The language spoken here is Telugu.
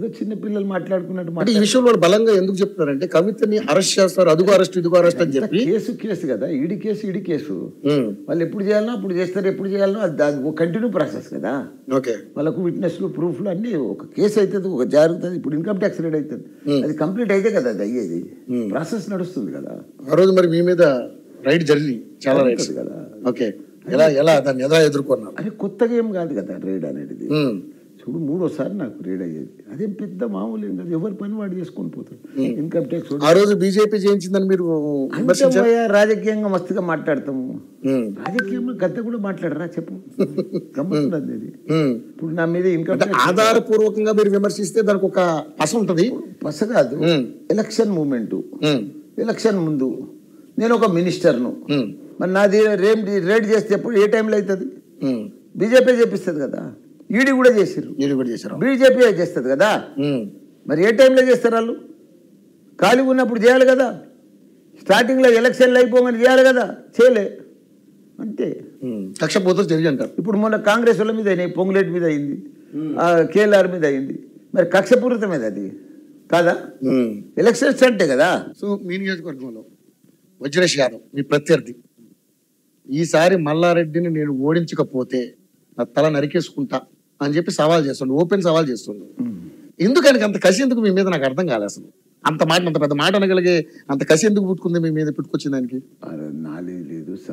ఏదో చిన్న పిల్లలు మాట్లాడుకున్నట్టు అంటే ఈ విషయంలో వాళ్ళు బలంగా ఎందుకు చెప్తున్నారంటే కవితని అరెస్ట్ చేస్తారు, అదుగో అరెస్ట్ ఇదిగో అరెస్ట్ అని చెప్పి. కేసు కదా, ఈడి కేసు వాళ్ళు ఎప్పుడు చేయాలనో అప్పుడు చేస్తారు, ఎప్పుడు చేయాలనో అది కంటిన్యూ ప్రాసెస్ కదా. ఓకే, వాళ్ళకు విట్నెస్లు ప్రూఫ్లు అన్ని ఒక కేసు అవుతుంది, ఒక జరుగుతుంది. ఇప్పుడు ఇన్కమ్ ట్యాక్స్ రేట్ అవుతుంది, అది కంప్లీట్ అయితే కదా అది అయ్యేది, ప్రాసెస్ నడుస్తుంది కదా. ఆ రోజు మరి మీ మీద రైడ్ జరిగింది, చాలా రైడ్స్ కదా. ఓకే, ఎలా దాన్ని ఎలా ఎదుర్కొన్నారు? అది కొత్తగా ఏం కాదు కదా రైడ్ అనేది. చూడు, 3వ సారి నాకు రేడ్ అయ్యేది, అదేం పెద్ద మామూలు ఏం కాదు, ఎవరి పని వాడు చేసుకొని పోతారు. ఇన్కమ్ ట్యాక్స్ ఆ రోజు బీజేపీ చేయించిందని మీరు రాజకీయంగా మస్తుగా మాట్లాడతాము, రాజకీయంలో గద్ద కూడా మాట్లాడరా చెప్పు, గమ్మతున్నది ఇది. ఇప్పుడు నా మీద ఇన్కమ్ ట్యాక్స్ ఆధారపూర్వకంగా మీరు విమర్శిస్తే దానికి ఒక పస ఉంటుంది. పస కాదు, ఎలక్షన్ మూమెంట్, ఎలక్షన్ ముందు నేను ఒక మినిస్టర్ను, మరి నాది రేడ్ చేస్తే ఎప్పుడు ఏ టైంలో అవుతుంది? బీజేపీ చేపిస్తుంది కదా, ఈడీ కూడా చేసారు, బీజేపీ చేస్తుంది కదా. మరి ఏ టైంలో చేస్తారు వాళ్ళు? ఖాళీ ఉన్నప్పుడు చేయాలి కదా, స్టార్టింగ్లో ఎలక్షన్లు అయిపోగానే చేయాలి కదా, చేయలే అంతే. కక్షపోతే జరిగి అంటారు. ఇప్పుడు మొన్న కాంగ్రెస్ వాళ్ళ మీద అయినాయి, పొంగులేటి మీద అయింది, కేఎల్ఆర్ మీద అయింది, మరి కక్షపూరితం మీద అది కాదా? ఎలక్షన్స్ అంటే కదా. సో మీ నియోజకవర్గంలో వజ్రేష్ యాదవ్ మీ ప్రత్యర్థి, ఈసారి మల్లారెడ్డిని నేను ఓడించకపోతే నా తల నరికేసుకుంటా అని చెప్పి సవాల్ చేస్తుండు, ఓపెన్ సవాల్ చేస్తుండు. ఎందుకని అంత కసి ఎందుకు మీ మీద నాకు అర్థం కాలేదు అసలు. అంత పెద్ద మాట అనగలిగే అంత కసి ఎందుకు పుట్టుకుంది మీ మీద, పుట్టుకొచ్చింది దానికి? నాలేదు లేదు.